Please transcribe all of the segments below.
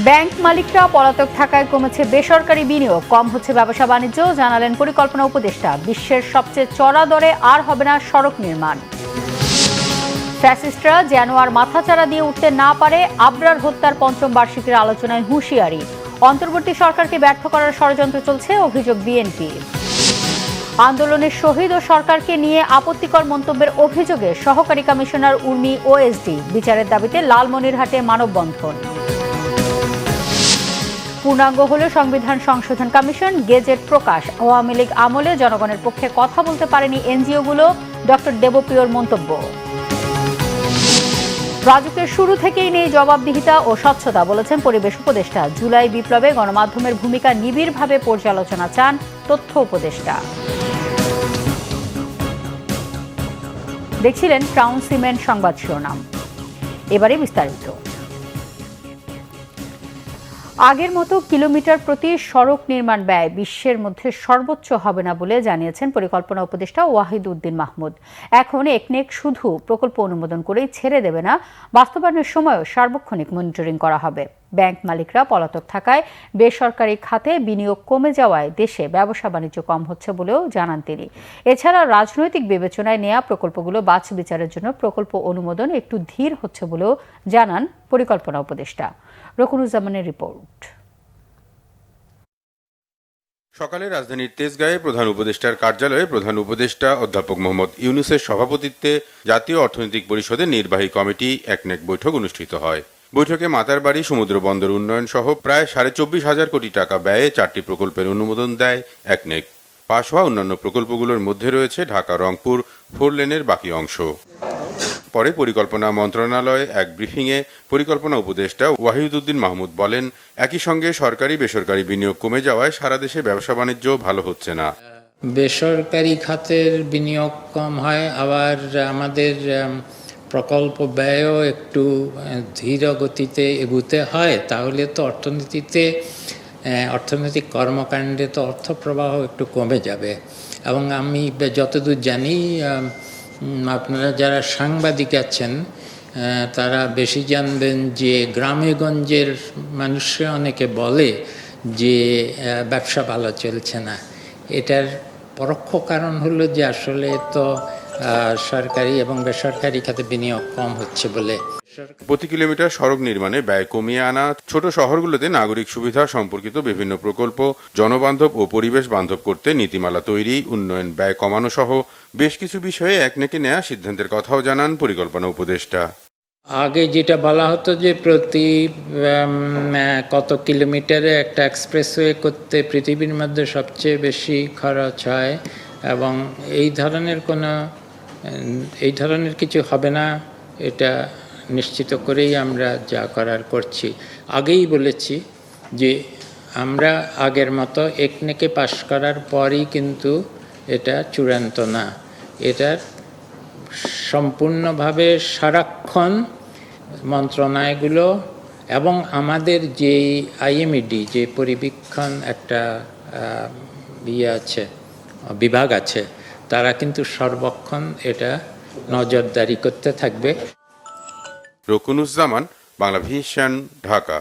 Bank মালিকরা পলাতক থাকায় কমেছে বেসরকারি বিনিয়োগ, কম হচ্ছে ব্যবসা বাণিজ্য, জানালেন পরিকল্পনা উপদেষ্টা। বিশ্বের সবচেয়ে চড়া দরে আর হবে না সড়ক নির্মাণ। ফ্যাসিস্টরা যেন আর মাথাচাড়া দিয়ে উঠতে না পারে, আবরার হত্যার পঞ্চম বার্ষিকীর আলোচনায় হুঁশিয়ারি। অন্তর্বর্তী সরকারকে ব্যর্থ করার ষড়যন্ত্র চলছে, অভিযোগ বিএনপি। আন্দোলনের শহীদ ও সরকারকে নিয়ে আপত্তিকর মন্তব্যের অভিযোগে সহকারী কমিশনার উর্মি ওএসডি বিচারের দাবিতে লালমনিরহাটে মানববন্ধন। পূর্ণাঙ্গ হল সংবিধান সংশোধন কমিশন, গেজেট প্রকাশ। আওয়ামী লীগ আমলে জনগণের পক্ষে কথা বলতে পারেনি এনজিওগুলো, ডক্টর দেবপ্রিয়র মন্তব্য। রাজুকের শুরু থেকেই নেই জবাবদিহিতা ও স্বচ্ছতা, বলেছেন পরিবেশ উপদেষ্টা। জুলাই বিপ্লবে গণমাধ্যমের ভূমিকা নিবিড়ভাবে পর্যালোচনা চান তথ্য উপদেষ্টা। দেখছিলেন ক্রাউন সিমেন্ট সংবাদ শিরোনাম, এবারে বিস্তারিত। আগের মতো কিলোমিটার প্রতি সড়ক নির্মাণ ব্যয় বিশ্বের মধ্যে সর্বোচ্চ হবে না বলে জানিয়েছেন পরিকল্পনা উপদেষ্টা ওয়াহিদ উদ্দিন মাহমুদ। এখন একনেক শুধু প্রকল্প অনুমোদন করেই ছেড়ে দেবে না, বাস্তবায়নের সময়ও সার্বক্ষণিক মনিটরিং করা হবে। ব্যাংক মালিকরা পলাতক থাকায় বেসরকারি খাতে বিনিয়োগ কমে যাওয়ায় দেশে ব্যবসা বাণিজ্য কম হচ্ছে বলেও জানান তিনি। এছাড়া রাজনৈতিক বিবেচনায় নেওয়া প্রকল্পগুলো বাছবিচারের জন্য প্রকল্প অনুমোদন একটু ধীর হচ্ছে বলেও জানান পরিকল্পনা উপদেষ্টা। রকুনুজ্জামানের রিপোর্ট। সকালে রাজধানীর তেজগাঁয়ে প্রধান উপদেষ্টার কার্যালয়ে প্রধান উপদেষ্টা অধ্যাপক মোহাম্মদ ইউনূসের সভাপতিত্বে জাতীয় অর্থনৈতিক পরিষদের নির্বাহী কমিটি একনেক বৈঠক অনুষ্ঠিত হয়। বৈঠকে মাতারবাড়ি সমুদ্র বন্দর উন্নয়ন সহ প্রায় 24,500 কোটি টাকা ব্যয়ে 4টি প্রকল্পের অনুমোদন দেয় একনেক। পাশ হওয়া অন্যান্য প্রকল্পগুলোর মধ্যে রয়েছে ঢাকা রংপুর 4 লেনের বাকি অংশ। পরে পরিকল্পনা মন্ত্রণালয়ে এক ব্রিফিংয়ে পরিকল্পনা উপদেষ্টা ওয়াহিদ উদ্দিন মাহমুদ বলেন, একই সঙ্গে সরকারি বেসরকারি বিনিয়োগ কমে যাওয়ায় সারা দেশে ব্যবসা বাণিজ্য ভালো হচ্ছে না। বেসরকারি খাতের বিনিয়োগ কম হয়, আবার আমাদের প্রকল্প ব্যয়ও একটু ধীর গতিতে এগুতে হয়, তাহলে তো অর্থনৈতিক কর্মকাণ্ডে তো অর্থ প্রবাহ একটু কমে যাবে। এবং আমি যতদূর জানি, আপনারা যারা সাংবাদিক আছেন তারা বেশি জানবেন যে গ্রামে গঞ্জের মানুষরা অনেকে বলে যে ব্যবসা ভালো চলছে না। এটার পরোক্ষ কারণ হলো যে আসলে তো সরকারি এবং বেসরকারি খাতে বিনিয়োগ কম হচ্ছে বলে। প্রতি কিলোমিটার সড়ক নির্মাণে ব্যয় কমিয়ে আনা, ছোট শহরগুলোতে নাগরিক সুবিধা সম্পর্কিত বিভিন্ন প্রকল্প জনবান্ধব ও পরিবেশ বান্ধব করতে নীতিমালা তৈরি, উন্নয়ন ব্যয় কমানো সহ বেশ কিছু বিষয়ে একনেকে নেওয়া সিদ্ধান্তের কথাও জানান পরিকল্পনা উপদেষ্টা। আগে যেটা বলা হতো যে প্রতি কত কিলোমিটারে একটা এক্সপ্রেসওয়ে করতে পৃথিবীর মধ্যে সবচেয়ে বেশি খরচ হয়, এবং এই ধরনের কিছু হবে না, এটা নিশ্চিত করেই আমরা যা করার করছি। আগেই বলেছি যে আমরা আগের মতো একনেকে পাশ করার পরই কিন্তু এটা চূড়ান্ত না, এটার সম্পূর্ণভাবে সারাক্ষণ মন্ত্রণালয়গুলো এবং আমাদের যে আইএমইডি, যে পরিবীক্ষণ একটা বিভাগ আছে, তারা কিন্তু সর্বক্ষণ এটা নজরদারি করতে থাকবে। রকুনুজ্জামান, বাংলা ভিশন, ঢাকা।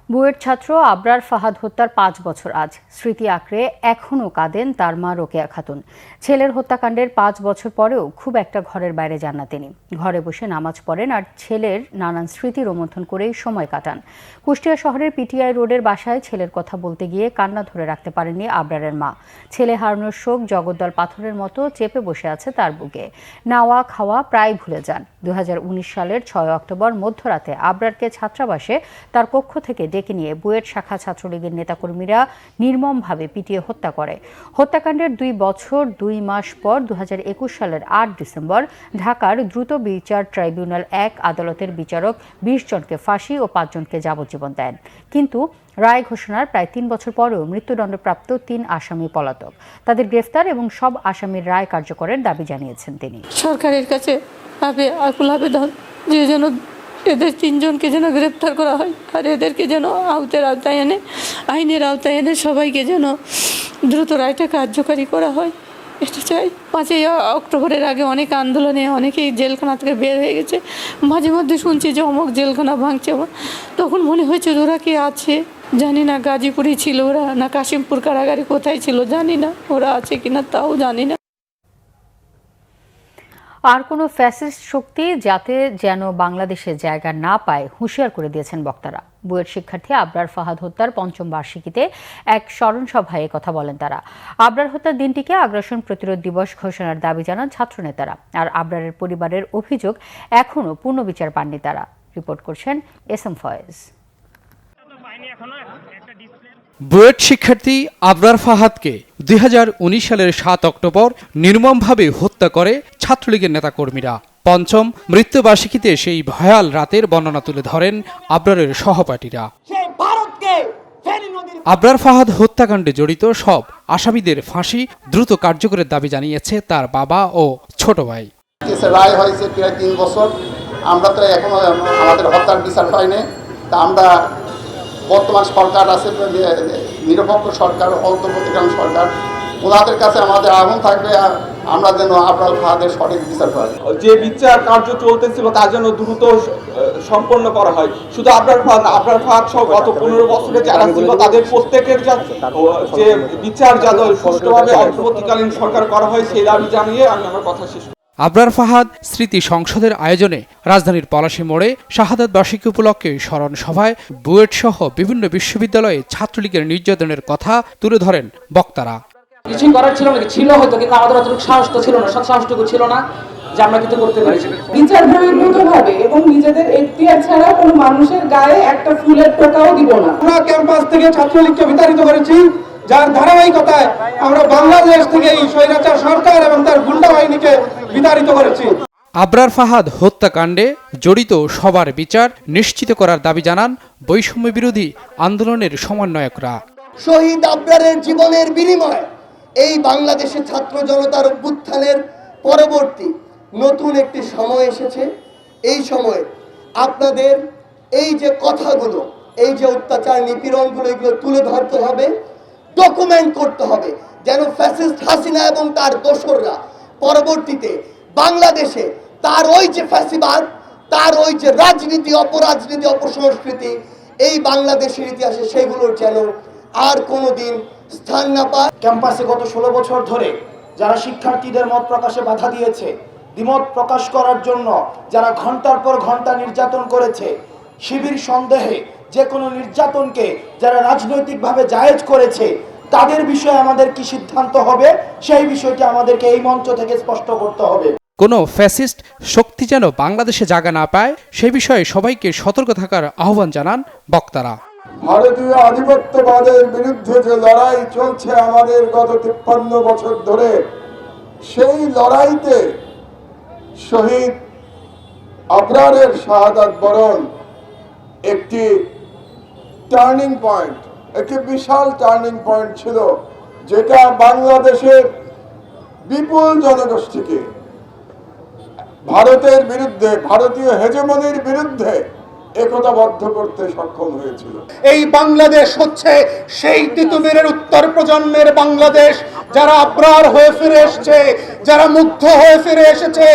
বুয়েট ছাত্র আবরার ফাহাদ হত্যার 5 বছর আজ। স্মৃতি আঁকড়ে এখনও কাঁদেন তার মা রোকেয়া খাতুন। ছেলের হত্যাকাণ্ডের 5 বছর পরেও খুব একটা ঘরের বাইরে যান না তিনি। ঘরে বসে নামাজ পড়েন আর ছেলের নানান স্মৃতি রোমন্থন করেই সময় কাটান। কুষ্টিয়া শহরের পিটিআই রোডের বাসায় ছেলের কথা বলতে গিয়ে কান্না ধরে রাখতে পারেননি আবরারের মা। ছেলে হারানোর শোক জগদ্দল পাথরের মতো চেপে বসে আছে তার বুকে। নাওয়া খাওয়া প্রায় ভুলে যান। 2019 সালের 6 অক্টোবর মধ্যরাতে আবরারকে ছাত্রাবাসে তার কক্ষ থেকে ডেকে নিয়ে বুয়েট শাখা ছাত্রলীগের নেতাকর্মীরা নির্মমভাবে পিটিয়ে হত্যা করে। হত্যাকাণ্ডের 2 বছর 2 মাস পর 2021 সালের 8 ডিসেম্বর ঢাকার দ্রুত বিচার ট্রাইব্যুনাল 1 আদালতের বিচারক 20 জনকে ফাঁসি ও 5 জনকে যাবজ্জীবন দেন। কিন্তু রায় ঘোষণার প্রায় 3 বছর পরেও মৃত্যুদণ্ডপ্রাপ্ত 3 আসামি পলাতক। তাদের গ্রেফতার এবং সব আসামির রায় কার্যকরের দাবি জানিয়েছেন তিনি। সরকারের কাছে আকুল আবেদন যে যেন এদের 3 জনকে যেন গ্রেপ্তার করা হয়, আর এদেরকে যেন আইনের আওতায় এনে সবাইকে যেন দ্রুত রায়টা কার্যকারী করা হয়। এটা চাই। 5ই অক্টোবরের আগে অনেক আন্দোলনে অনেকেই জেলখানা থেকে বের হয়ে গেছে। মাঝে মধ্যে শুনছি যে অমুক জেলখানা ভাঙছে, তখন মনে হয়েছে ওরা কি আছে জানি না, গাজীপুরে ছিল ওরা না কাশিমপুর কারাগারে কোথায় ছিল জানি না, ওরা আছে কিনা তাও জানি না। আর কোনো ফ্যাসিস্ট শক্তি যাতে যেন বাংলাদেশে জায়গা না পায় হুঁশিয়ার করে দিয়েছেন বক্তারা। বুয়েট শিক্ষার্থী আবরার ফাহাদ হত্যার 5ম বার্ষিকীতে এক স্মরণ সভায় কথা বলেন তারা। আবরার হত্যার দিনটিকে আগ্রাসন প্রতিরোধ দিবস ঘোষণার দাবি জানান ছাত্রনেতারা। আর আবরারের পরিবারের অভিযোগ, এখনও পূর্ণ বিচার পাননি তারা। রিপোর্ট করছেন এস.এম. ফয়েজ। বুয়েট শিক্ষার্থী আবরার ফাহাদকে 2019 সালের 7 অক্টোবর নির্মমভাবে হত্যা করে ছাত্রলীগের নেতাকর্মীরা। 5ম মৃত্যুবার্ষিকীতে সেই ভয়াল রাতের বর্ণনা তুলে ধরেন আবরারের সহপাঠীরা। আবরার ফাহাদ হত্যাকাণ্ডে জড়িত সব আসামিদের ফাঁসি দ্রুত কার্যকরের দাবি জানিয়েছে তার বাবা ও ছোট ভাই। রায় হয়েছে প্রায় 3 বছর, আমরা তো এখনো আমাদের হত্যার বিচার হয়নি। তা আমরা বর্তমান সরকার আছে, নিরপেক্ষ সরকার, অন্তর্বর্তীকালীন সরকার, ওনাদের কাছে আমাদের আহ্বান থাকবে আমরা যেন আবরার ফাহাদের সঠিক বিচার করি। যে বিচার কার্য চলতেছিল তা যেন দ্রুত সম্পন্ন করা হয়। শুধু আবরার ফাহাদ সহ গত 15 বছরে যারা ছিল তাদের প্রত্যেকের যে বিচার যাতে সুষ্ঠুভাবে অন্তর্বর্তীকালীন সরকার করা হয় সেই দাবি জানিয়ে আমি আমার কথা শেষ করি। আবরার ফাহাদ স্মৃতি সংসদের আয়োজনে রাজধানীর পলাশী মোড়ে শাহাদাত বার্ষিকী উপলক্ষে স্মরণ সভায় বুয়েট সহ বিভিন্ন বিশ্ববিদ্যালয়ে ছাত্রলীগের নির্যাতনের কথা তুলে ধরেন বক্তারা। কিছু করার ছিল নাকি, ছিল হয়তো, কিন্তু আমাদের অতটুকু সাহস তো ছিল না, সৎসাহসটুকু ছিল না যে আমরা কিছু করতে পেরেছি। বিচার বহির্ভূতভাবে এবং নিজেদের এখতিয়ার ছাড়া কোনো মানুষের গায়ে একটা ফুলের টোকাও দিব না। আমরা ক্যাম্পাস থেকে ছাত্রলীগকে বিতাড়িত করেছি, যার ধারাবাহিকতায় আমরা বাংলাদেশ থেকে এই স্বৈরাচার সরকার এবং তার গুন্ডা বাহিনীকে বিতাড়িত করেছি। আবরার ফাহাদ হত্যাকাণ্ডে জড়িত সবার বিচার নিশ্চিত করার দাবি জানান বৈষম্য বিরোধী আন্দোলনের সমন্বয়করা। শহীদ আবরারের জীবনের বিনিময়ে এই বাংলাদেশের ছাত্র জনতার অভ্যুত্থানের পরবর্তী নতুন একটি সময় এসেছে। এই সময়ে আপনাদের এই যে কথাগুলো, এই যে অত্যাচার নিপীড়নগুলো, এগুলো তুলে ধরতে হবে, ডকুমেন্ট করতে হবে, যেন ফ্যাসিস্ট হাসিনা এবং তার দোসররা পরবর্তীতে বাংলাদেশে তার ওই যে ফ্যাসিবাদ, তার ওই যে রাজনীতি, অপরাজনীতি, অপসংস্কৃতি এই বাংলাদেশের ইতিহাসে সেগুলোর যেন আর কোনোদিন স্থান না পায়। ক্যাম্পাসে গত 16 বছর ধরে যারা শিক্ষার্থীদের মত প্রকাশে বাধা দিয়েছে, দ্বিমত প্রকাশ করার জন্য যারা ঘন্টার পর ঘন্টা নির্যাতন করেছে, শিবির সন্দেহে যে কোনো নির্যাতনকে যারা রাজনৈতিকভাবে জায়েজ করেছে, তাদের বিষয়ে আমাদের কি সিদ্ধান্ত হবে সেই বিষয়টি আমাদেরকে এই মঞ্চ থেকে স্পষ্ট করতে হবে। কোনো ফ্যাসিস্ট শক্তি যেন বাংলাদেশে জায়গা না পায় সে বিষয়ে সবাইকে সতর্ক থাকার আহ্বান জানান বক্তারা। ভারতীয় আধিপত্যবাদের বিরুদ্ধে যে লড়াই চলছে আমাদের গত 53 বছর ধরে, সেই লড়াইতে শহীদ আবরারের শাহাদাত বরণ একটি টার্নিং পয়েন্ট, একটি বিশাল টার্নিং পয়েন্ট ছিল, যেটা বাংলাদেশের বিপুল জনগোষ্ঠীকে ভারতের বিরুদ্ধে, ভারতীয় হেজেমনির বিরুদ্ধে একতাবদ্ধ করতে সক্ষম হয়েছিল। এই বাংলাদেশ হচ্ছে সেই তিতুমিরের উত্তর প্রজন্মের বাংলাদেশ, যারা আবরার হয়ে ফিরে এসেছে, যারা মুগ্ধ হয়ে ফিরে এসেছে,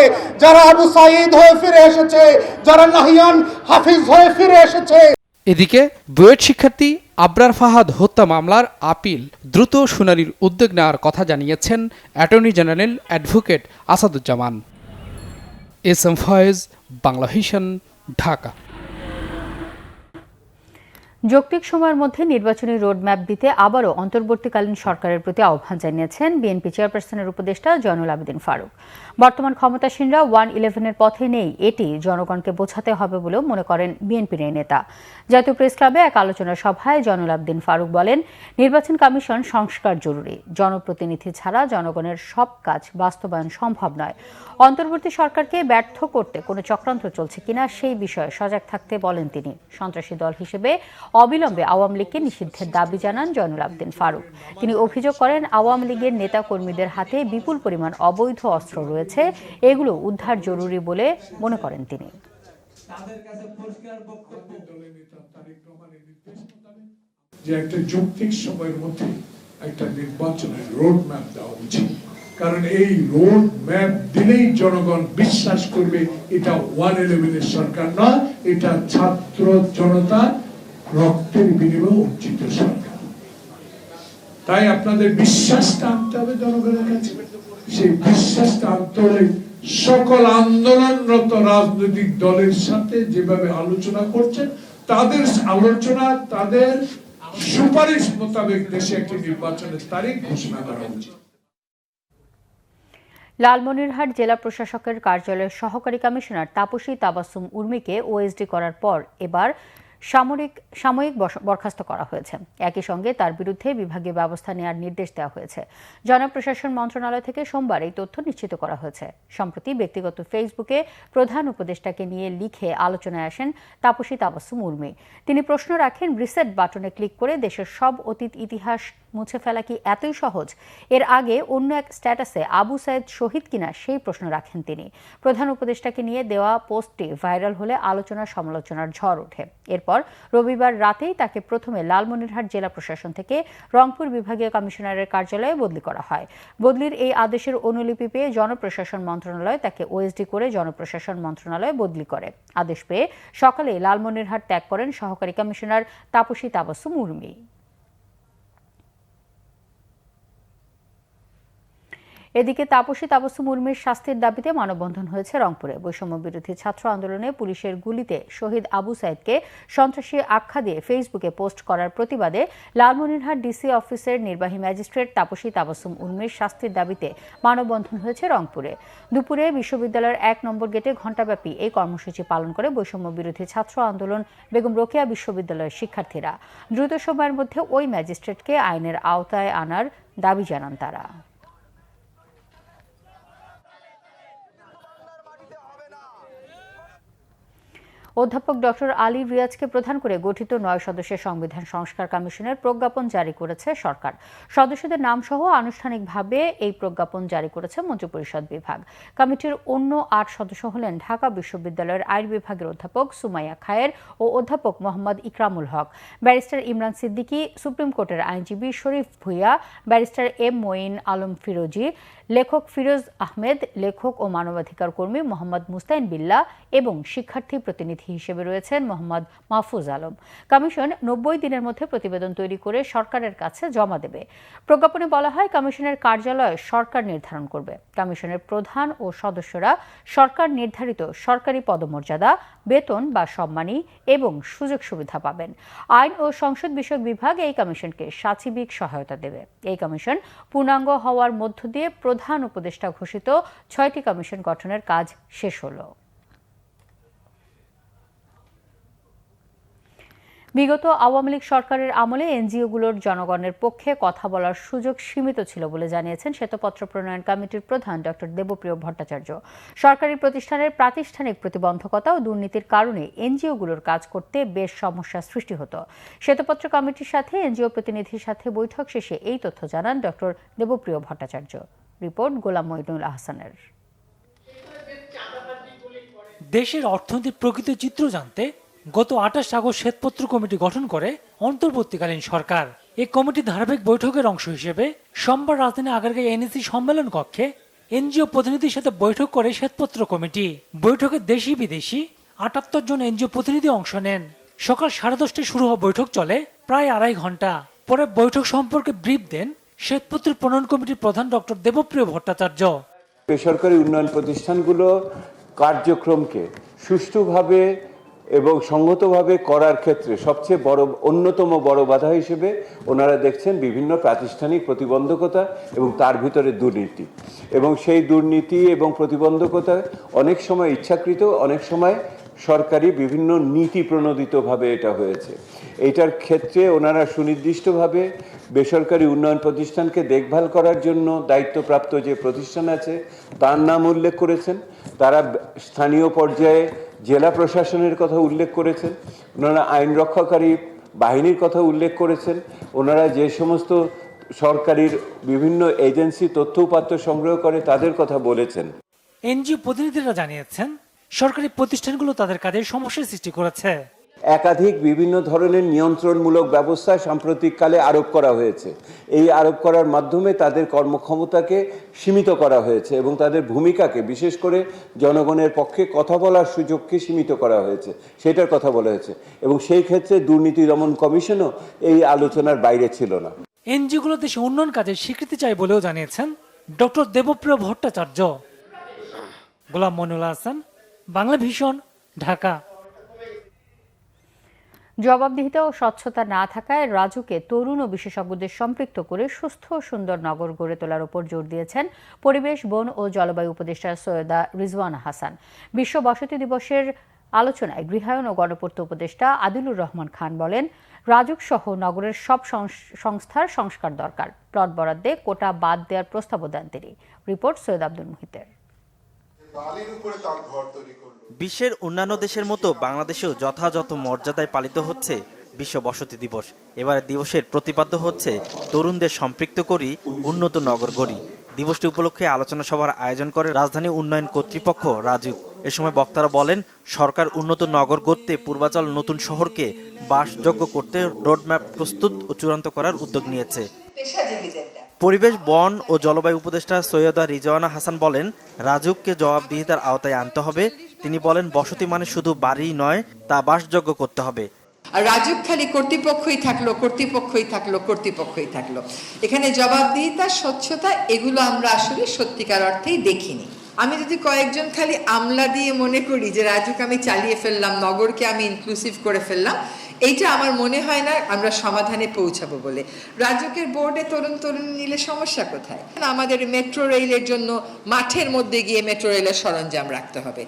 যারা আবু সাঈদ হয়ে ফিরে এসেছে, যারা নাহিয়ান হাফিজ হয়ে ফিরে এসেছে। এদিকে বুয়েট শিক্ষার্থী আবরার ফাহাদ হত্যা মামলার আপিল দ্রুত শুনানির উদ্যোগ নেওয়ার কথা জানিয়েছেন attorney general advocate Asaduzzaman. S M. Foyez, Bangla Vision, Dhaka. যৌক্তিক সময়ের মধ্যে নির্বাচনী রোডম্যাপ দিতে আবারও অন্তর্বর্তীকালীন সরকারের প্রতি আহ্বান জানিয়েছেন বিএনপি চেয়ারপারসনের উপদেষ্টা জয়নুল আবেদীন ফারুক। বর্তমান ক্ষমতাসীনরা 1-11-এর পথে নেই, এটি জনগণকে বোঝাতে হবে বলেও মনে করেন বিএনপির এই নেতা। জাতীয় প্রেস ক্লাবে এক আলোচনা সভায় জয়নুল আবেদীন ফারুক বলেন, নির্বাচন কমিশন সংস্কার জরুরি, জনপ্রতিনিধি ছাড়া জনগণের সব কাজ বাস্তবায়ন সম্ভব নয়। অন্তর্বর্তী সরকারকে ব্যর্থ করতে কোনো চক্রান্ত চলছে কিনা সেই বিষয়ে সজাগ থাকতে বলেন তিনি। সন্ত্রাসী দল হিসেবে অবিলম্বে আওয়ামী লীগকে নিষিদ্ধের দাবি জানান জয়নুল আবেদীন ফারুক। তিনি অভিযোগ করেন, আওয়ামী লীগের নেতা কর্মীদের হাতে বিপুল পরিমাণ অবৈধ অস্ত্র রয়েছে, এগুলো উদ্ধার জরুরি বলে মনে করেন তিনি। যে একটা যৌক্তিক সময়ের মধ্যে একটা নির্বাচনের রোড ম্যাপ দেওয়া উচিত। কারণ এই রোড ম্যাপ দিলেই জনগণ বিশ্বাস করবে এটা 111 সরকার নয়, এটা ছাত্র জনতা রক্তের বিনিময়ে অর্জিত সরকার। তাই আপনাদের বিশ্বাসটা আনতে হবে জনগণের কাছে। সেই বিশ্বাসটা আনতে হলে সকল আন্দোলনরত রাজনৈতিক দলের সাথে যেভাবে আলোচনা করছেন, তাদের আলোচনা, তাদের সুপারিশ মোতাবেক দেশে একটি নির্বাচনের তারিখ ঘোষণা করা উচিত। লালমনিরহাট জেলা প্রশাসকের কার্যালয়ের সহকারী কমিশনার তাপসী তাবাসসুম উর্মিকে ওএসডি করার পর এবার সাময়িক বরখাস্ত করা হয়েছে। একই সঙ্গে তার বিরুদ্ধে বিভাগীয় ব্যবস্থা নেওয়ার নির্দেশ দেওয়া হয়েছে। জনপ্রশাসন মন্ত্রণালয় থেকে সোমবার এই তথ্য নিশ্চিত করা হয়েছে। সম্প্রতি ব্যক্তিগত ফেসবুকে প্রধান উপদেষ্টাকে নিয়ে লিখে আলোচনায় আসেন তাপসী তাবাসসুম উর্মি। তিনি প্রশ্ন রাখেন, রিসেট বাটনে ক্লিক করে দেশের সব অতীত ইতিহাস মুছে ফেলা কি এতই সহজ? এর আগে অন্য এক স্ট্যাটাসে আবু সাইদ শহীদ কিনা সেই প্রশ্ন রাখেন তিনি। প্রধান উপদেষ্টাকে নিয়ে দেওয়া পোস্টটি ভাইরাল হলে আলোচনা সমালোচনার ঝড় ওঠে। এরপর রবিবার রাতেই তাকে প্রথমে লালমনিরহাট জেলা প্রশাসন থেকে রংপুর বিভাগীয় কমিশনারের কার্যালয়ে বদলি করা হয়। বদলির এই আদেশের অনুলিপি পেয়ে জনপ্রশাসন মন্ত্রণালয় তাকে ওএসডি করে জনপ্রশাসন মন্ত্রণালয়ে বদলি করে। আদেশ পেয়ে সকালে লালমনিরহাট ত্যাগ করেন সহকারী কমিশনার তাপসী তাবাসসুম উর্মি। এদিকে তাপসী তাবাসসুম উর্মির শাস্তির দাবিতে মানববন্ধন হয়েছে রংপুরে। বৈষম্য বিরোধী ছাত্র আন্দোলনে পুলিশের গুলিতে শহীদ আবু সাইদকে সন্ত্রাসী আখ্যা দিয়ে ফেসবুকে পোস্ট করার প্রতিবাদে লালমনিরহাট ডিসি অফিসের নির্বাহী ম্যাজিস্ট্রেট তাপসী তাবাসসুম উর্মির শাস্তির দাবিতে মানববন্ধন হয়েছে রংপুরে। দুপুরে বিশ্ববিদ্যালয়ের 1 নম্বর গেটে ঘণ্টাব্যাপী এই কর্মসূচি পালন করে বৈষম্য বিরোধী ছাত্র আন্দোলন বেগম রোকেয়া বিশ্ববিদ্যালয়ের শিক্ষার্থীরা। দ্রুত সময়ের মধ্যে ওই ম্যাজিস্ট্রেটকে আইনের আওতায় আনার দাবি জানান তারা। অধ্যাপক ডক্টর আলী রিয়াজকে প্রধান করে গঠিত 9 সদস্যের সংবিধান সংস্কার কমিশনের প্রজ্ঞাপন জারি করেছে সরকার। সদস্যদের নামসহ আনুষ্ঠানিকভাবে এই প্রজ্ঞাপন জারি করেছে মন্ত্রিপরিষদ বিভাগ। কমিটির অন্য 8 সদস্য হলেন ঢাকা বিশ্ববিদ্যালয়ের আইন বিভাগের অধ্যাপক সুমাইয়া খায়ের ও অধ্যাপক মোহাম্মদ ইকরামুল হক, ব্যারিস্টার ইমরান সিদ্দিকী, সুপ্রিম কোর্টের আইনজীবী শরীফ ভুইয়া, ব্যারিস্টার এম মঈন আলম ফিরোজী, লেখক ফিরোজ আহমেদ, লেখক ও মানবাধিকার কর্মী মোহাম্মদ মুস্তাইন বিল্লাহ এবং শিক্ষার্থী প্রতিনিধি হিসেবে রয়েছেন মোহাম্মদ মাহফুজ আলম। কমিশন 90 দিনের মধ্যে প্রতিবেদন তৈরি করে সরকারের কাছে জমা দেবে। প্রজ্ঞাপনে বলা হয়, কমিশনের কার্যালয় সরকার নির্ধারণ করবে। কমিশনের প্রধান ও সদস্যরা সরকার নির্ধারিত সরকারি পদমর্যাদা, বেতন বা সম্মানী এবং সুযোগ সুবিধা পাবেন। আইন ও সংসদ বিষয়ক বিভাগ এই কমিশনকে সাচিবিক সহায়তা দেবে। এই কমিশন পূর্ণাঙ্গ হওয়ার মধ্য দিয়ে প্রধান উপদেষ্টা ঘোষিত 6টি কমিশন গঠনের কাজ শেষ হলো। বিগত আওয়ামী লীগ সরকারের আমলে এনজিওগুলোর জনগণের পক্ষে কথা বলার সুযোগ সীমিত ছিল বলে জানিয়েছেন শ্বেতপত্র প্রণয়ন কমিটির প্রধান ডক্টর দেবপ্রিয় ভট্টাচার্য। সরকারি প্রতিষ্ঠানের প্রাতিষ্ঠানিক প্রতিবন্ধকতা ও দুর্নীতির কারণে এনজিওগুলোর কাজ করতে বেশ সমস্যার সৃষ্টি হতো। শ্বেতপত্র কমিটির সাথে এনজিও প্রতিনিধির সাথে বৈঠক শেষে এই তথ্য জানান ডক্টর দেবপ্রিয় ভট্টাচার্য। রিপোর্ট গোলাম মঈনুল আহসানের। দেশের অর্থনীতির প্রকৃত চিত্র জানতে গত 28 আগস্ট শ্বেতপত্র কমিটি গঠন করে অন্তর্বর্তীকালীন সরকার। এই কমিটির ধারাবাহিক বৈঠকের অংশ হিসেবে সোমবার রাজধানী আগারগাঁও এনএসি সম্মেলন কক্ষে এনজিও প্রতিনিধির সাথে বৈঠক করে শ্বেতপত্র কমিটি। বৈঠকে দেশি বিদেশি 78 জন এনজিও প্রতিনিধি অংশ নেন। সকাল 10:30টায় শুরু হওয়া বৈঠক চলে প্রায় 2.5 ঘন্টা। পরে বৈঠক সম্পর্কে ব্রিফ দেন শ্বেতপত্র প্রণয়ন কমিটির প্রধান ডক্টর দেবপ্রিয় ভট্টাচার্য। বেসরকারি উন্নয়ন প্রতিষ্ঠানগুলো কার্যক্রমকে সুষ্ঠুভাবে এবং সংগতভাবে করার ক্ষেত্রে সবচেয়ে অন্যতম বড় বাধা হিসেবে ওনারা দেখছেন বিভিন্ন প্রাতিষ্ঠানিক প্রতিবন্ধকতা এবং তার ভিতরে দুর্নীতি। এবং সেই দুর্নীতি এবং প্রতিবন্ধকতা অনেক সময় ইচ্ছাকৃত, অনেক সময় সরকারি বিভিন্ন নীতি প্রণোদিতভাবে এটা হয়েছে। এইটার ক্ষেত্রে ওনারা সুনির্দিষ্টভাবে বেসরকারি উন্নয়ন প্রতিষ্ঠানকে দেখভাল করার জন্য দায়িত্বপ্রাপ্ত যে প্রতিষ্ঠান আছে তার নাম উল্লেখ করেছেন। তারা স্থানীয় পর্যায়ে জেলা প্রশাসনের কথা উল্লেখ করেছেন। ওনারা আইন রক্ষাকারী বাহিনীর কথা উল্লেখ করেছেন। ওনারা যে সমস্ত সরকারি বিভিন্ন এজেন্সি তথ্য উপাত্ত সংগ্রহ করে তাদের কথা বলেছেন। এনজিও প্রতিনিধিরা জানিয়েছেন সরকারি প্রতিষ্ঠানগুলো তাদের কাজে সমস্যার সৃষ্টি করেছে। একাধিক বিভিন্ন ধরনের নিয়ন্ত্রণমূলক ব্যবস্থা সাম্প্রতিককালে আরোপ করা হয়েছে। এই আরোপ করার মাধ্যমে তাদের কর্মক্ষমতাকে সীমিত করা হয়েছে এবং তাদের ভূমিকাকে, বিশেষ করে জনগণের পক্ষে কথা বলার সুযোগকে সীমিত করা হয়েছে, সেটার কথা বলা হয়েছে। এবং সেই ক্ষেত্রে দুর্নীতি দমন কমিশনও এই আলোচনার বাইরে ছিল না। এনজিওগুলো দেশে উন্নয়ন কাজের স্বীকৃতি চাই বলেও জানিয়েছেন ডক্টর দেবপ্রিয় ভট্টাচার্য। গোলাম মনিউল হাসান, বাংলা ভিশন, ঢাকা। জবাবদিহিতা ও স্বচ্ছতা না থাকায় রাজুকে তরুণ ও বিশেষজ্ঞদের সম্পৃক্ত করে সুস্থ ও সুন্দর নগর গড়ে তোলার উপর জোর দিয়েছেন পরিবেশ, বন ও জলবায়ু উপদেষ্টা সৈয়দা রিজওয়ানা হাসান। বিশ্ব বসতি দিবসের আলোচনায় গৃহায়ন ও গণপূর্ত উপদেষ্টা আদিলুর রহমান খান বলেন, রাজুক সহ নগরের সব সংস্থার সংস্কার দরকার। প্লট বরাদ্দে কোটা বাদ দেওয়ার প্রস্তাবও দেন তিনি। রিপোর্ট সৈয়দ আব্দুল মুহিতের। বিশ্বের অন্যান্য দেশের মতো বাংলাদেশেও যথাযথ মর্যাদায় পালিত হচ্ছে বিশ্ব বসতি দিবস। এবারে দিবসের প্রতিপাদ্য হচ্ছে তরুণদের সম্পৃক্ত করি উন্নত নগর গড়ি। দিবসটি উপলক্ষে আলোচনা সভার আয়োজন করে রাজধানী উন্নয়ন কর্তৃপক্ষ রাজুক। এ সময় বক্তারা বলেন, সরকার উন্নত নগর গড়তে পূর্বাচল নতুন শহরকে বাসযোগ্য করতে রোডম্যাপ প্রস্তুত ও চূড়ান্ত করার উদ্যোগ নিয়েছে। পরিবেশ, বন ও জলবায়ু উপদেষ্টা সৈয়দা রিজওয়ানা হাসান বলেন, রাজুককে জবাবদিহিতার আওতায় আনতে হবে। তিনি বলেন, বসতি মানে শুধু বাড়ি নয়, তা বাসযোগ্য করতে হবে। আর রাজুক খালি কর্তৃপক্ষই থাকলো। এখানে জবাবদিহিতা, স্বচ্ছতা এগুলো আমরা আসলে সত্যিকার অর্থেই দেখিনি। আমি যদি কয়েকজন খালি আমলা দিয়ে মনে করি যে রাজুক আমি চালিয়ে ফেললাম, নগরকে আমি ইনক্লুসিভ করে ফেললাম, এইটা আমার মনে হয় না আমরা সমাধানে পৌঁছাবো বলে। রাজুকের বোর্ডে তরুণ নিলে সমস্যা কোথায়? আমাদের মেট্রো রেলের জন্য মাঠের মধ্যে গিয়ে মেট্রো রেলের সরঞ্জাম রাখতে হবে।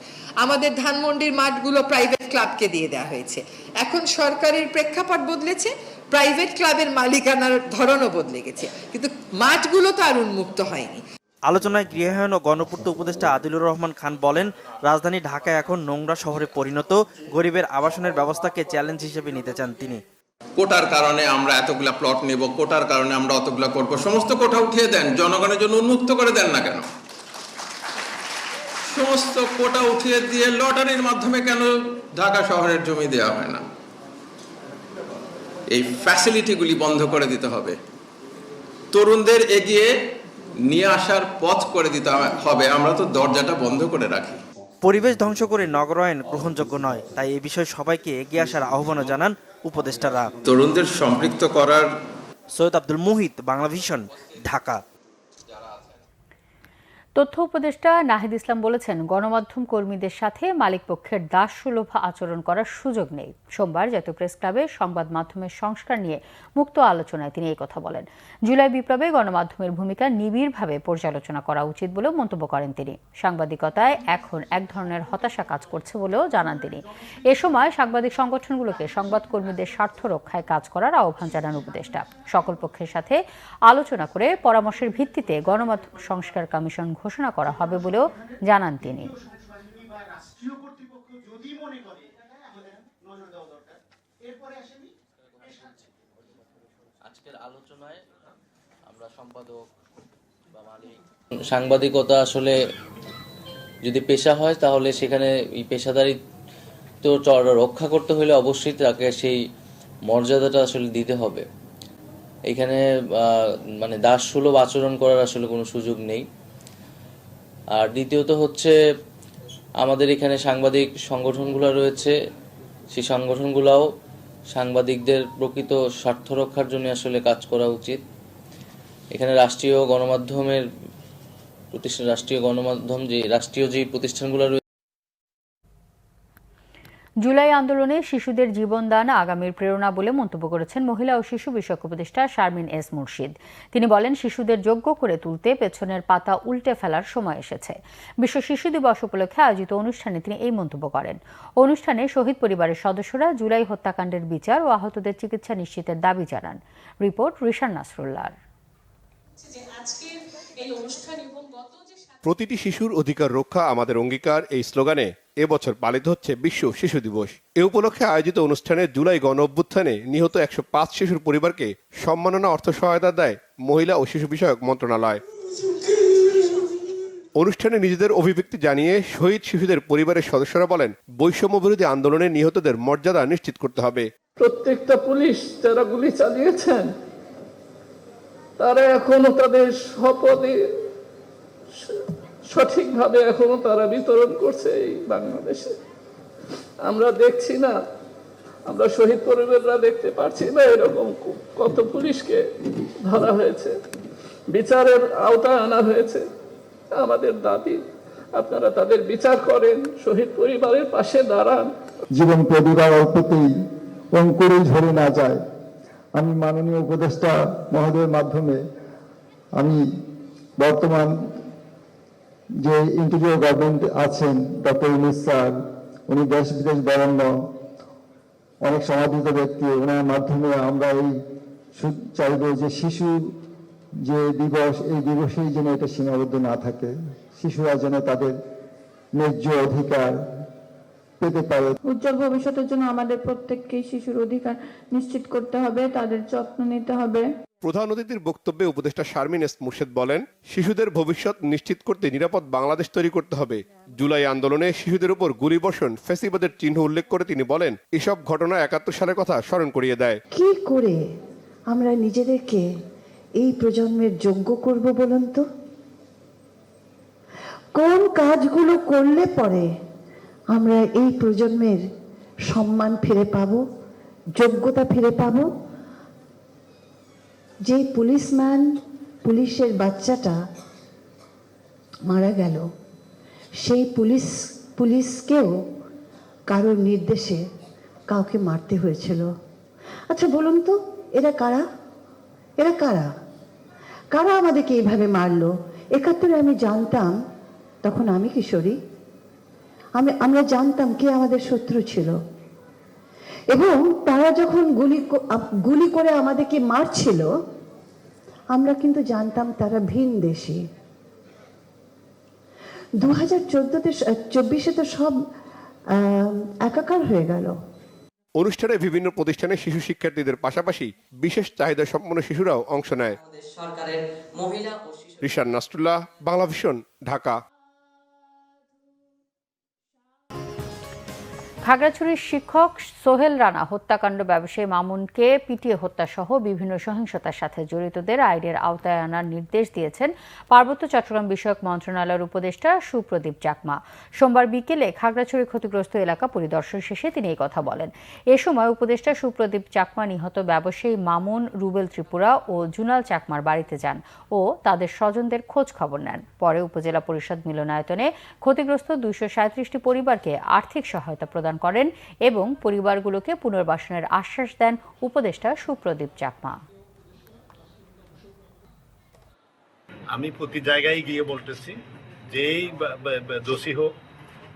আমাদের ধানমন্ডির মাঠগুলো প্রাইভেট ক্লাবকে দিয়ে দেওয়া হয়েছে। এখন সরকারের প্রেক্ষাপট বদলেছে, প্রাইভেট ক্লাবের মালিকানার ধরনও বদলে গেছে, কিন্তু মাঠগুলো তো আর উন্মুক্ত হয়নি। আলোচনায় গৃহায়ন ও গণপূর্ত উপদেষ্টা আদিলুর রহমান খান বলেন, রাজধানী ঢাকা এখন নোংরা শহরে পরিণত। গরিবের আবাসনের ব্যবস্থাকে চ্যালেঞ্জ হিসেবে নিতে চান তিনি। কোটার কারণে আমরা এতগুলা প্লট নেব, কোটার কারণে আমরা অতগুলা করব, সমস্ত কোটা উঠিয়ে দেন, জনগণের জন্য উন্মুক্ত করে দেন না কেন? সমস্ত কোটা উঠিয়ে দিয়ে লটারির মাধ্যমে কেন ঢাকা শহরের জমি দেওয়া হয় না? এই ফ্যাসিলিটিগুলি বন্ধ করে দিতে হবে। তরুণদের এগিয়ে নিয়ে আসার পথ করে দিতে হবে। আমরা তো দরজাটা বন্ধ করে রাখি। পরিবেশ ধ্বংস করে নগরায়ন গ্রহণযোগ্য নয়, তাই এই বিষয়ে সবাইকে এগিয়ে আসার আহ্বান জানান উপদেষ্টারা। তরুণদের সম্পৃক্ত করার। সৈয়দ আব্দুল মুহিত, বাংলা ভিশন, ঢাকা। তথ্য উপদেষ্টা নাহিদ ইসলাম বলেছেন, গণমাধ্যম কর্মীদের সাথে মালিকপক্ষের দাসসুলভ আচরণ করার সুযোগ নেই। সোমবার জাতীয় প্রেস ক্লাবে সংবাদ মাধ্যমের সংস্কার নিয়ে মুক্ত আলোচনায় তিনি এই কথা বলেন। জুলাই বিপ্লবে গণমাধ্যমের ভূমিকা নিবিড়ভাবে পর্যালোচনা করা উচিত বলেও মন্তব্য করেন তিনি। সাংবাদিকতায় এখন এক ধরনের হতাশা কাজ করছে বলেও জানান তিনি। এ সময় সাংবাদিক সংগঠনগুলোকে সংবাদকর্মীদের স্বার্থ রক্ষায় কাজ করার আহ্বান জানান উপদেষ্টা। সকল পক্ষের সাথে আলোচনা করে পরামর্শের ভিত্তিতে গণমাধ্যম সংস্কার কমিশন ঘোষণা করা হবে বলেও জানান তিনি। সাংবাদিকতা আসলে যদি পেশা হয় তাহলে সেখানে এই পেশাদারিত্ব রক্ষা করতে হলে অবশ্যই তাকে সেই মর্যাদাটা আসলে দিতে হবে। এখানে মানে দাসসুলভ আচরণ করার আসলে কোনো সুযোগ নেই। আর দ্বিতীয়ত হচ্ছে, আমাদের এখানে সাংবাদিক সংগঠনগুলো রয়েছে, সেই সংগঠনগুলোও সাংবাদিকদের প্রকৃত স্বার্থ রক্ষার জন্য আসলে কাজ করা উচিত। এখানে রাষ্ট্রীয় যে প্রতিষ্ঠানগুলো রয়েছে। জুলাই আন্দোলনে শিশুদের জীবনদান আগামীর প্রেরণা বলে মন্তব্য করেছেন মহিলা ও শিশু বিষয়ক উপদেষ্টা শারমিন এস মুর্শিদ। তিনি বলেন, শিশুদের যোগ্য করে তুলতে পেছনের পাতা উল্টে ফেলার সময় এসেছে। বিশ্ব শিশু দিবস উপলক্ষে আয়োজিত অনুষ্ঠানে তিনি এই মন্তব্য করেন। অনুষ্ঠানে শহীদ পরিবারের সদস্যরা জুলাই হত্যাকাণ্ডের বিচার ও আহতদের চিকিৎসা নিশ্চিতের দাবি জানান। রিপোর্ট রিশান নাসরুল্লাহর। প্রতিটি শিশুর অধিকার রক্ষা আমাদের অঙ্গীকার, এই স্লোগানে এবছর পালিত হচ্ছে বিশ্ব শিশু দিবস। এ উপলক্ষে আয়োজিত অনুষ্ঠানে জুলাই গণ অভ্যুত্থানে নিহত 105 শিশুর পরিবারকে সম্মাননা অর্থ সহায়তা দেয় মহিলা ও শিশু বিষয়ক মন্ত্রণালয়। অনুষ্ঠানে নিজেদের অভিব্যক্তি জানিয়ে শহীদ শিশুদের পরিবারের সদস্যরা বলেন, বৈষম্য বিরোধী আন্দোলনে নিহতদের মর্যাদা নিশ্চিত করতে হবে। প্রত্যেকটা পুলিশ যারা গুলি চালিয়েছেন তারা এখনো তাদের শপথে সঠিকভাবে এখনো তারা বিতরণ করছে এই বাংলাদেশে। আমরা দেখছি না, আমরা শহীদ পরিবাররা দেখতে পারছি না এরকম কত পুলিশকে ধরা হয়েছে, বিচারের আওতায় আনা হয়েছে। আমাদের দাবি আপনারা তাদের বিচার করেন, শহীদ পরিবারের পাশে দাঁড়ান। জীবন প্রদীপার অল্পতেই অঙ্কুরেই ঝরে না যায়। আমি মাননীয় উপদেষ্টা মহোদয়ের মাধ্যমে আমি বর্তমান যে ইন্টিরিয়র গভর্নমেন্ট আছেন ডক্টর ইউনূস স্যার, উনি দেশ বিদেশ বরেণ্য অনেক সমাদৃত ব্যক্তি, ওনার মাধ্যমে আমরা এই চাইব যে শিশু যে দিবস, এই দিবসেই যেন এটা সীমাবদ্ধ না থাকে, শিশুরা যেন তাদের ন্যায্য অধিকার পেতে পারে। উজ্জ্বল ভবিষ্যতের জন্য আমাদের প্রত্যেককেই শিশুর অধিকার নিশ্চিত করতে হবে, তাদের যত্ন নিতে হবে। প্রধান অতিথির বক্তব্যে উপদেষ্টা শারমিন এস মুর্শেদ বলেন, শিশুদের ভবিষ্যৎ নিশ্চিত করতে নিরাপদ বাংলাদেশ তৈরি করতে হবে। জুলাই আন্দোলনে শিশুদের উপর গুলিবর্ষণ, ফ্যাসিবাদের চিহ্ন উল্লেখ করে তিনি বলেন, এসব ঘটনা ৭১ সালের কথা স্মরণ করিয়ে দেয়। কি করে আমরা নিজেদেরকে এই প্রজন্মের যোগ্য করব বলুন তো? কোন কাজগুলো করলে পরে আমরা এই প্রজন্মের সম্মান ফিরে পাব, যোগ্যতা ফিরে পাব? যে পুলিশের বাচ্চাটা মারা গেল, সেই পুলিশকেও কারোর নির্দেশে কাউকে মারতে হয়েছিল। আচ্ছা বলুন তো, এরা কারা? এরা কারা কারা আমাদেরকে এইভাবে মারলো? ৭১ আমি জানতাম, তখন আমি কিশোরী, আমরা জানতাম কে আমাদের শত্রু ছিল, এবং তারা যখন গুলি করে আমাদেরকে মারছিল, আমরা কিন্তু জানতাম তারা ভিন দেশি। 2024 তো সব একাকার হয়ে গেল। অনুষ্ঠানে বিভিন্ন প্রতিষ্ঠানের শিশু শিক্ষার্থীদের পাশাপাশি বিশেষ চাহিদা সম্পন্ন শিশুরাও অংশ নেয়। রিশান নাসরুল্লাহ, বাংলাভিশন, ঢাকা। খাগড়াছড়ির শিক্ষক সোহেল রানা হত্যাকাণ্ড ব্যবসায়ী মামুনকে পিটিয়ে হত্যা সহ বিভিন্ন সহিংসতার সাথে জড়িতদের আইনের আওতায় আনার নির্দেশ দিয়েছেন পার্বত্য চট্টগ্রাম বিষয়ক মন্ত্রণালয়ের উপদেষ্টা সুপ্রদীপ চাকমা। সোমবার বিকেলে খাগড়াছড়ি ক্ষতিগ্রস্ত এলাকা পরিদর্শন শেষে তিনি এই কথা বলেন। এ সময় উপদেষ্টা সুপ্রদীপ চাকমা নিহত ব্যবসায়ী মামুন, রুবেল ত্রিপুরা ও জুনাল চাকমার বাড়িতে যান ও তাদের স্বজনদের খোঁজ খবর নেন। পরে উপজেলা পরিষদ মিলনায়তনে ক্ষতিগ্রস্ত 237টি পরিবারকে আর্থিক সহায়তা প্রদান করেন এবং পরিবারগুলোকে পুনর্বাসনের আশ্বাস দেন উপদেষ্টা সুপ্রদীপ চাকমা। আমি প্রতি জায়গায় গিয়ে বলতেছি যেই দোষী হোক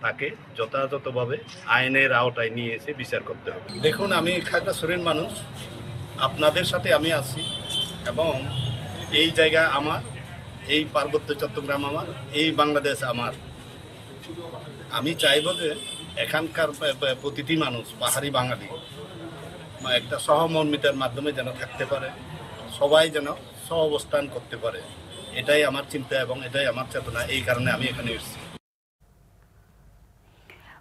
তাকে যথাযথভাবে আইনের আওতায় নিয়ে এসে বিচার করতে হবে। দেখুন, আমি খাগড়াছড়ির মানুষ, আপনাদের সাথে আমি আছি, এবং এই জায়গা আমার, এই পার্বত্য চট্টগ্রাম আমার, এই বাংলাদেশ আমার। আমি চাইব যে এখানকার প্রতিটি মানুষ, পাহাড়ি বাঙালি, একটা সহমর্মিতার মাধ্যমে যেন থাকতে পারে, সবাই যেন সহাবস্থান করতে পারে। এটাই আমার চিন্তা এবং এটাই আমার চেতনা। এই কারণে আমি এখানে এসেছি।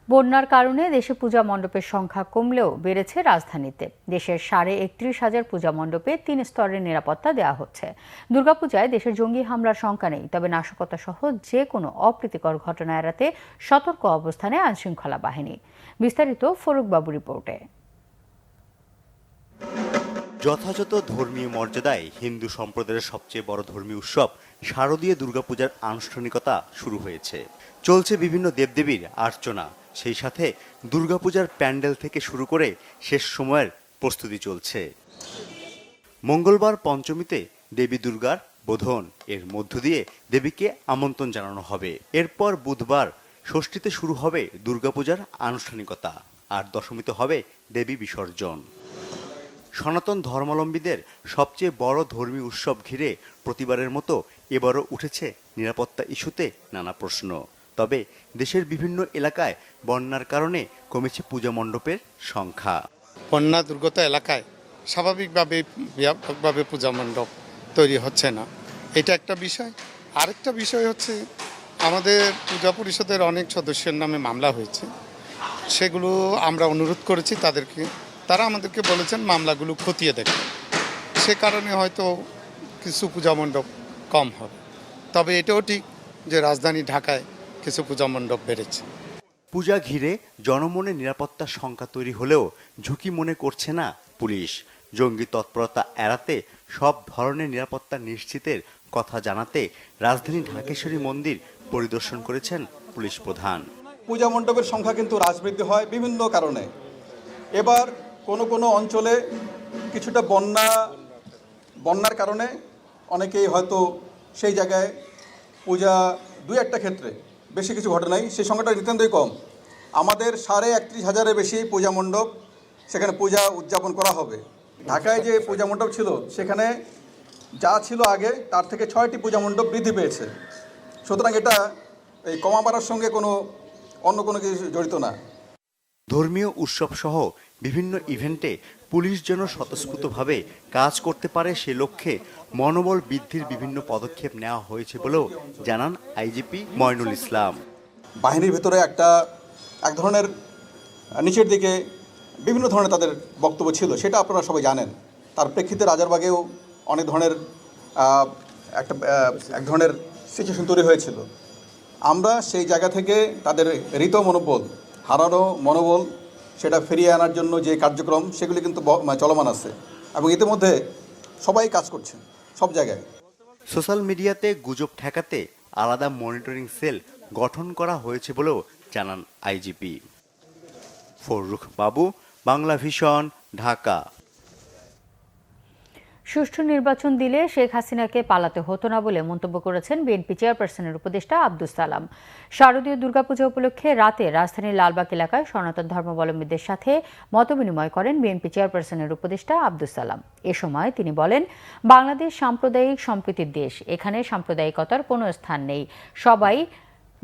বন্যার কারণে দেশে পূজা মণ্ডপের সংখ্যা কমলেও বেড়েছে রাজধানীতে। দেশের 31,500 পূজা মণ্ডপে 3 স্তরের নিরাপত্তা দেওয়া হচ্ছে। দুর্গাপূজায় দেশের জঙ্গি হামলার শঙ্কা নেই, তবে নাশকতা সহ যে কোনো অপ্রীতিকর ঘটনা এড়াতে সতর্ক অবস্থানে আইনশৃঙ্খলা বাহিনী। বিস্তারিত ফরুক বাবু রিপোর্টে। যথাযথ ধর্মীয় মর্যাদায় হিন্দু সম্প্রদায়ের সবচেয়ে বড় ধর্মীয় উৎসব শারদীয় দুর্গাপূজার আনুষ্ঠানিকতা শুরু হয়েছে। চলছে বিভিন্ন দেবদেবীর আর্চনা, সেই সাথে দুর্গাপূজার প্যান্ডেল থেকে শুরু করে শেষ সময়ের প্রস্তুতি চলছে। মঙ্গলবার পঞ্চমীতে দেবী দুর্গার বোধন, এর মধ্য দিয়ে দেবীকে আমন্ত্রণ জানানো হবে। এরপর বুধবার ষষ্ঠীতে শুরু হবে দুর্গাপূজার আনুষ্ঠানিকতা, আর দশমীতে হবে দেবী বিসর্জন। সনাতন ধর্মাবলম্বীদের সবচেয়ে বড় ধর্মীয় উৎসব ঘিরে প্রতিবারের মতো এবারও উঠেছে নিরাপত্তা ইস্যুতে নানা প্রশ্ন। তবে দেশের বিভিন্ন এলাকায় বন্যার কারণে কমেছে পূজা মণ্ডপের সংখ্যা। বন্যা দুর্গত এলাকায় স্বাভাবিকভাবে ব্যাপকভাবে পূজা মণ্ডপ তৈরি হচ্ছে না, এটা একটা বিষয়। আরেকটা বিষয় হচ্ছে আমাদের পূজা পরিষদের অনেক সদস্যের নামে মামলা হয়েছে, সেগুলো আমরা অনুরোধ করেছি তাদেরকে, তারা আমাদেরকে বলেছেন মামলাগুলো খতিয়ে দেখবে, সে কারণে হয়তো কিছু পূজা মণ্ডপ কম হবে। তবে এটাও ঠিক যে রাজধানী ঢাকায় কিছু পূজা মণ্ডপ বেড়েছে। পূজা ঘিরে জনমনে নিরাপত্তার শঙ্কা তৈরি হলেও ঝুঁকি মনে করছে না পুলিশ। জঙ্গি তৎপরতা এড়াতে সব ধরনের নিরাপত্তা নিশ্চিতের কথা জানাতে রাজধানী ঢাকেশ্বরী মন্দির পরিদর্শন করেছেন পুলিশ প্রধান। পূজা মণ্ডপের সংখ্যা কিন্তু হ্রাসবৃদ্ধি হয় বিভিন্ন কারণে। এবার কোনো অঞ্চলে কিছুটা বন্যার কারণে অনেকেই হয়তো সেই জায়গায় পূজা 2-1টা ক্ষেত্রে, বেশি কিছু ঘটে নাই, সেই সংখ্যাটা নিতান্তই কম। আমাদের 31,500-এর বেশি পূজা মণ্ডপ, সেখানে পূজা উদযাপন করা হবে। ঢাকায় যে পূজা মণ্ডপ ছিল সেখানে যা ছিল আগে তার থেকে 6টি পূজা মণ্ডপ বৃদ্ধি পেয়েছে। সুতরাং এটা এই কমা বাড়ার সঙ্গে অন্য কোনো কিছু জড়িত না। ধর্মীয় উৎসব সহ বিভিন্ন ইভেন্টে পুলিশ যেন স্বতঃস্ফূর্তভাবে কাজ করতে পারে সে লক্ষ্যে মনোবল বৃদ্ধির বিভিন্ন পদক্ষেপ নেওয়া হয়েছে বলেও জানান আইজিপি ময়নুল ইসলাম। বাহিনীর ভিতরে এক ধরনের নিচের দিকে বিভিন্ন ধরনের তাদের বক্তব্য ছিল, সেটা আপনারা সবাই জানেন। তার প্রেক্ষিতে রাজারবাগেও অনেক ধরনের এক ধরনের সিচুয়েশন তৈরি হয়েছিল। আমরা সেই জায়গা থেকে তাদের হৃত মনোবল, হারানো মনোবল, সেটা ফিরিয়ে আনার জন্য যে কার্যক্রম সেগুলি কিন্তু চলমান আছে এবং ইতিমধ্যে সবাই কাজ করছে সব জায়গায়। সোশ্যাল মিডিয়াতে গুজব ঠেকাতে আলাদা মনিটরিং সেল গঠন করা হয়েছে বলেও জানান আইজিপি। ফররুখ বাবু, বাংলা ভিশন, ঢাকা। সুষ্ঠু নির্বাচন দিলে শেখ হাসিনাকে পালাতে হতো না বলে মন্তব্য করেছেন বিএনপি চেয়ারপারসনের উপদেষ্টা আব্দুস সালাম। শারদীয় দুর্গাপূজা উপলক্ষে রাতে রাজধানীর লালবাগ এলাকায় সনাতন ধর্মাবলম্বীদের সাথে মতবিনিময় করেন বিএনপি চেয়ারপারসনের উপদেষ্টা আব্দুস সালাম। এ সময় তিনি বলেন, বাংলাদেশ সাম্প্রদায়িক সম্প্রীতির দেশ, এখানে সাম্প্রদায়িকতার কোনো স্থান নেই। সবাই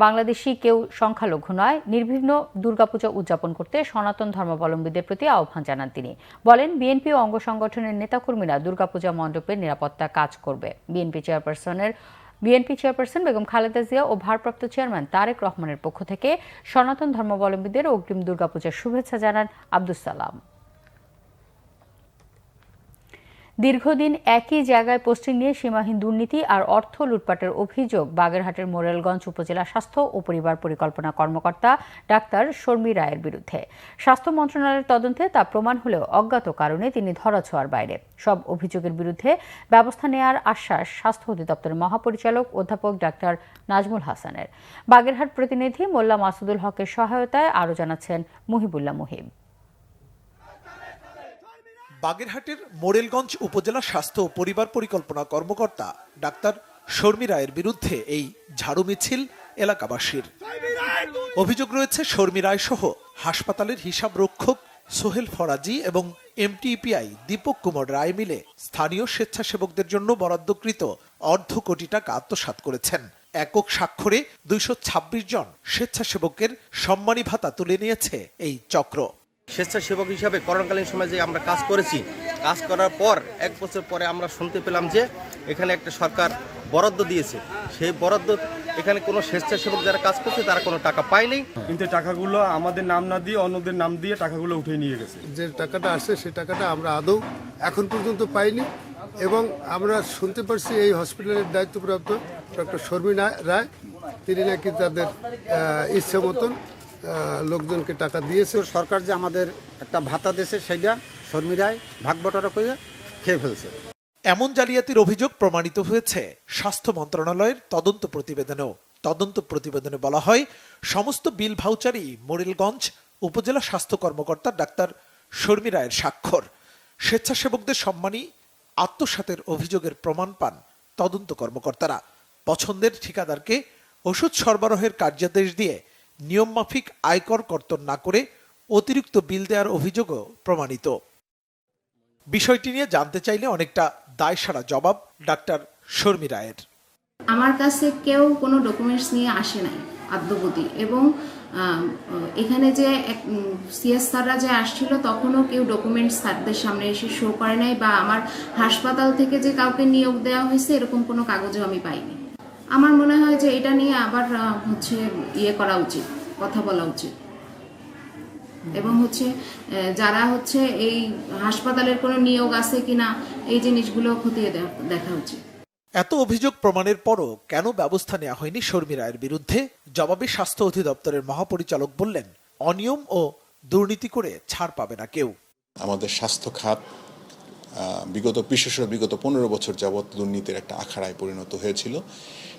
বাংলাদেশি, কেউ সংখ্যালঘু নয়। নির্বিঘ্ন দুর্গাপূজা উদযাপন করতে সনাতন ধর্মাবলম্বীদের প্রতি আহ্বান জানান তিনি। বলেন, বিএনপি ও অঙ্গ সংগঠনের নেতাকর্মীরা দুর্গাপূজা মণ্ডপের নিরাপত্তা কাজ করবে। বিএনপি চেয়ারপারসন বেগম খালেদা জিয়া ও ভারপ্রাপ্ত চেয়ারম্যান তারেক রহমানের পক্ষ থেকে সনাতন ধর্মাবলম্বীদের অগ্রিম দুর্গাপূজার শুভেচ্ছা জানান আব্দুস সালাম। দীর্ঘদিন একই জায়গায় পোস্টিং নিয়ে সীমাহীন দুর্নীতি আর অর্থ লুটপাটের অভিযোগ বাগেরহাটের মোরেলগঞ্জ উপজেলা স্বাস্থ্য ও পরিবার পরিকল্পনা কর্মকর্তা ডাক্তার শর্মী রায়ের বিরুদ্ধে। স্বাস্থ্য মন্ত্রণালয়ের তদন্তে তা প্রমাণ হলেও অজ্ঞাত কারণে তিনি ধরাছোঁয়ার বাইরে। সব অভিযোগের বিরুদ্ধে ব্যবস্থা নেওয়ার আশ্বাস স্বাস্থ্য অধিদপ্তরের মহাপরিচালক অধ্যাপক ডাক্তার নাজমুল হাসানের। বাগেরহাট প্রতিনিধি মোল্লা মাসুদুল হকের সহায়তায় আরও জানাচ্ছেন মুহিবুল্লাহ মুহিব। বাগেরহাটের মোরেলগঞ্জ উপজেলা স্বাস্থ্য ও পরিবার পরিকল্পনা কর্মকর্তা ডাক্তার শর্মী রায়ের বিরুদ্ধে এই ঝাড়ু মিছিল এলাকাবাসীর। অভিযোগ রয়েছে শর্মী রায় সহ হাসপাতালের হিসাব রক্ষক সোহেল ফরাজি এবং এমটিপিআই দীপক কুমার রায় মিলে স্থানীয় স্বেচ্ছাসেবকদের জন্য বরাদ্দকৃত $1.5 কোটি টাকা আত্মসাৎ করেছেন। একক স্বাক্ষরে 226 জন স্বেচ্ছাসেবকের সম্মানী ভাতা তুলে নিয়েছে এই চক্র। স্বেচ্ছাসেবক হিসাবে করোনাকালীন সময় যে আমরা কাজ করেছি, কাজ করার পর 1 বছর পরে আমরা শুনতে পেলাম যে এখানে একটা সরকার বরাদ্দ দিয়েছে। সেই বরাদ্দ এখানে কোনো স্বেচ্ছাসেবক যারা কাজ করছে তারা কোনো টাকা পায়নি, কিন্তু টাকাগুলো আমাদের নাম না দিয়ে অন্যদের নাম দিয়ে টাকাগুলো উঠিয়ে নিয়ে গেছে। যে টাকাটা আসছে সেই টাকাটা আমরা আদৌ এখন পর্যন্ত পাইনি এবং আমরা শুনতে পারছি এই হসপিটালের দায়িত্বপ্রাপ্ত ডক্টর শর্মী রায় তিনি নাকি তাদের ইচ্ছে মতন লোকজনকে টাকা দিয়েছে। সরকার যে আমাদের একটা ভাতা দিয়েছে সেটা শর্মী রায় ভাগ বটারা করে খেয়ে ফেলছে। এমন জালিয়াতির অভিযোগ প্রমাণিত হয়েছে স্বাস্থ্য মন্ত্রণালয়ের তদন্ত প্রতিবেদনেও। তদন্ত প্রতিবেদনে বলা হয়, সমস্ত বিল ভাউচারই মোরেলগঞ্জ উপজেলা স্বাস্থ্য কর্মকর্তা ডাক্তার শর্মী রায়ের স্বাক্ষর। স্বেচ্ছাসেবকদের সম্মানী আত্মসাতের অভিযোগের প্রমাণ পান তদন্ত কর্মকর্তারা। পছন্দের ঠিকাদারকে ওষুধ সরবরাহের কার্যাদেশ দিয়ে নিয়মমাফিক আয়কর কর্তন না করে অতিরিক্ত বিল দেওয়ার অভিযোগও প্রমাণিত। বিষয়টি নিয়ে জানতে চাইলে অনেকটা দায়সারা জবাব ডাক্তার শর্মী রায়ের। আমার কাছে কেউ কোনো ডকুমেন্টস নিয়ে আসে নাই আদ্যবধি, এবং এখানে যে সিএস স্যাররা যে আসছিল তখনও কেউ ডকুমেন্টস স্যারদের সামনে এসে শো করে নাই, বা আমার হাসপাতাল থেকে যে কাউকে নিয়োগ দেওয়া হয়েছে এরকম কোনো কাগজও আমি পাইনি। আমার মনে হয় যে এটা নিয়ে আবার ইয়ে করা উচিত, কথা বলা উচিত, এবং যারা এই হাসপাতালের কোনো নিয়োগ আছে কিনা এই জিনিসগুলো খতিয়ে দেখা উচিত। এত অভিযোগ প্রমাণের পরও কেন ব্যবস্থা নেওয়া হয়নি শর্মী রায়ের বিরুদ্ধে? জবাবে স্বাস্থ্য অধিদপ্তরের মহাপরিচালক বললেন, অনিয়ম ও দুর্নীতি করে ছাড় পাবে না কেউ। আমাদের স্বাস্থ্য খাত বিশেষত বিগত 15 বছর যাবৎ দুর্নীতির একটা আখাড়ায় পরিণত হয়েছিল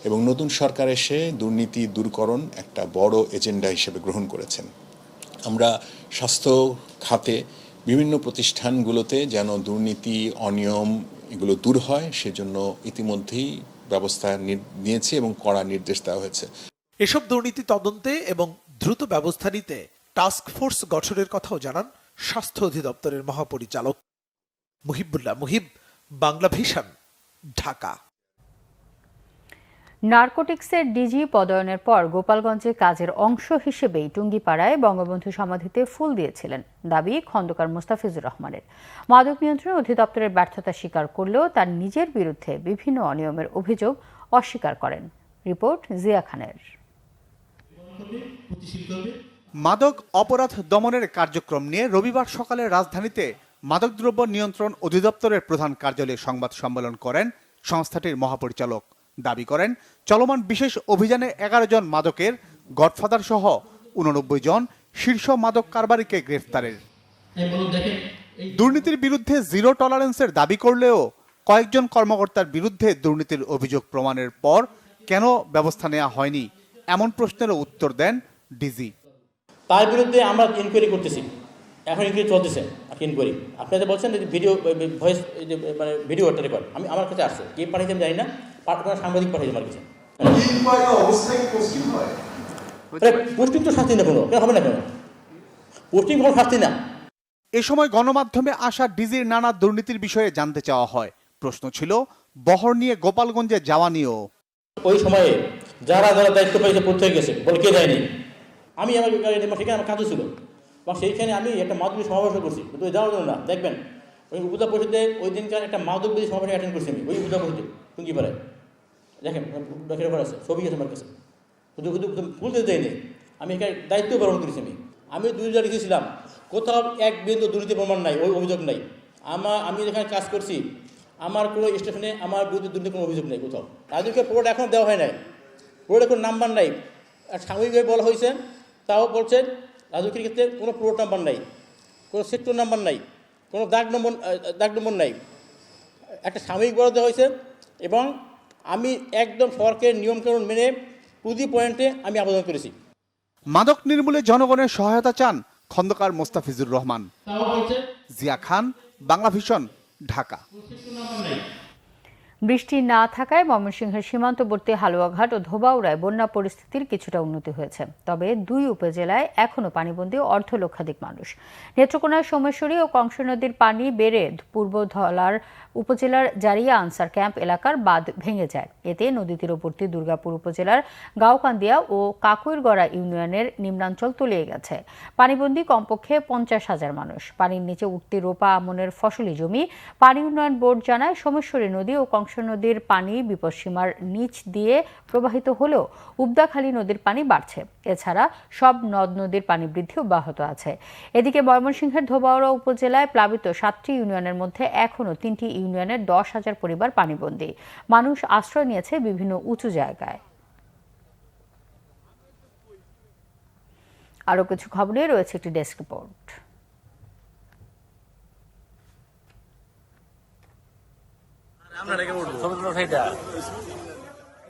এবং নতুন সরকার এসে দুর্নীতি দূরকরণ একটা বড় এজেন্ডা হিসেবে গ্রহণ করেছেন। আমরা স্বাস্থ্য খাতে বিভিন্ন প্রতিষ্ঠানগুলোতে যেন দুর্নীতি অনিয়ম এগুলো দূর হয় সেজন্য ইতিমধ্যেই ব্যবস্থা নিয়েছে এবং কড়া নির্দেশ দেওয়া হয়েছে। এসব দুর্নীতি তদন্তে এবং দ্রুত ব্যবস্থা নিতে টাস্ক ফোর্স গঠনের কথাও জানান স্বাস্থ্য অধিদপ্তরের মহাপরিচালক। মুহিবুল্লাহ মুহিব, বাংলা ভিশন, ঢাকা। নারকোটিক্সের ডিজি পদায়নের পর গোপালগঞ্জে কাজের অংশ হিসেবেই টুঙ্গিপাড়ায় বঙ্গবন্ধু সমাধিতে ফুল দিয়েছিলেন, দাবি খন্দকার মোস্তাফিজুর রহমানের। মাদক নিয়ন্ত্রণ অধিদপ্তরের ব্যর্থতা স্বীকার করলেও তার নিজের বিরুদ্ধে বিভিন্ন অনিয়মের অভিযোগ অস্বীকার করেন। রিপোর্ট জিয়া খানের। মাদক অপরাধ দমনের কার্যক্রম নিয়ে রবিবার সকালে রাজধানীতে মাদকদ্রব্য নিয়ন্ত্রণ অধিদপ্তরের প্রধান কার্যালয়ে সংবাদ সম্মেলন করেন সংস্থাটির মহাপরিচালক। দাবি করেন, চলমান বিশেষ অভিযানে 11 জন মাদকের গডফাদার সহ 89 জন শীর্ষ মাদক কারবারিকে গ্রেফতারের। দুর্নীতির বিরুদ্ধে জিরো টলারেন্সের দাবি করলেও কয়েকজন কর্মকর্তার বিরুদ্ধে দুর্নীতির অভিযোগ প্রমাণের পর কেন ব্যবস্থা নেওয়া হয়নি এমন প্রশ্নেরও উত্তর দেন ডিজি। তার বিরুদ্ধে আমরা ইনকোয়ারি করতেছি, এখন ইনকোয়ারি চলতেছে ইনকোয়ারি। আপনাদের বলছেন যে ভিডিও ভয়েস মানে ভিডিও রেকর্ড আমার কাছে আসছে, কে পাঠিয়েছে আমি জানি না, সাংবাদিক পাঠিয়েছে আমার কাছে। পোস্টিং তো শাস্তি না, কোনো হবে না, কেন পোস্টিং কোনো শাস্তি না। এ সময় গণমাধ্যমে আসা ডিজির নানা দুর্নীতির বিষয়ে জানতে চাওয়া হয়। প্রশ্ন ছিল বহর নিয়ে গোপালগঞ্জে যাওয়া নিয়েও। ওই সময়ে যারা যারা দায়িত্ব পেয়েছে প্রত্যেকে গেছে, বলে কে যায়নি। আমি আমার সেখানে আমার কাজও ছিল এবং সেইখানে আমি একটা মাদক সমাবেশ করছি, তো যাওয়ার জন্য না। দেখবেন ওই উপজেলা পরিষদে ওই দিনকার একটা মাদক বিরোধী সমাবেশ অ্যাটেন্ড করছি আমি, ওই উপজেলা পরিষদে টুঙ্গিপাড়ায়। দেখেন রেকর্ড আছে, ছবি আছে আমার কাছে, শুধু শুধু ভুলতে দেয়নি। আমি এখানে দায়িত্ব পালন করেছি। আমি 2000 লিখেছিলাম, কোথাও এক বিন্দু দুর্নীতি প্রমাণ নাই, ওই অভিযোগ নাই। আমি যেখানে কাজ করছি আমার কোনো স্টেশনে আমার বিরুদ্ধে দুর্নীতি কোনো অভিযোগ নেই কোথাও। রাজুকে পোর্ট এখনও দেওয়া হয় নাই, পোর্টে কোনো নাম্বার নাই। সাময়িকভাবে বলা হয়েছে, তাও বলছেন রাজুকের ক্ষেত্রে কোনো পোর্ট নাম্বার নাই, কোনো সেক্টর নাম্বার নাই, কোনো দাগ নম্বর নাই। একটা সাময়িক বরাদ্দ দেওয়া হয়েছে এবং আমি একদম সরকারের নিয়মকানুন মেনে প্রতি পয়েন্টে আমি আবেদন করেছি। মাদক নির্মূলে জনগণের সহায়তা চান খন্দকার মোস্তাফিজুর রহমান। জিয়া খান, বাংলা ভিশন, ঢাকা। বৃষ্টি না থাকায় ময়মনসিংহের সীমান্তবর্তী হালুয়াঘাট ও ধোবাউড়ায় বন্যা পরিস্থিতির কিছুটা উন্নতি হয়েছে, তবে 2 উপজেলায় এখনও পানিবন্দী অর্ধলক্ষাধিক মানুষ। নেত্রকোনার সোমেশ্বরী ও কংস নদীর পানি বেড়ে পূর্ব ধলার উপজেলার জারিয়া আনসার ক্যাম্প এলাকার বাঁধ ভেঙে যায়। এতে নদী তীরবর্তী দুর্গাপুর উপজেলার গাঁওকান্দিয়া ও কাকুইরগড়া ইউনিয়নের নিম্নাঞ্চল তলিয়ে গেছে। পানিবন্দী কমপক্ষে 50,000 মানুষ। পানির নিচে উঠতি রোপা আমনের ফসলি জমি। পানি উন্নয়ন বোর্ড জানায়, সোমেশ্বরী নদী ও কংস নদীর পানি বিপদসীমার নিচ দিয়ে প্রবাহিত হলেও উবদাখালী নদীর পানি বাড়ছে। এছাড়া সব নদ নদীর পানি বৃদ্ধি অব্যাহত আছে। এদিকে ময়মনসিংহের ধোবাউড়া উপজেলায় প্লাবিত 7টি ইউনিয়নের মধ্যে এখনও 3টি ইউনিয়নের 10,000 পরিবার পানিবন্দী। মানুষ আশ্রয় নিয়েছে বিভিন্ন উঁচু জায়গায়। আরও কিছু খবরে রয়েছে একটি ডেস্ক রিপোর্ট।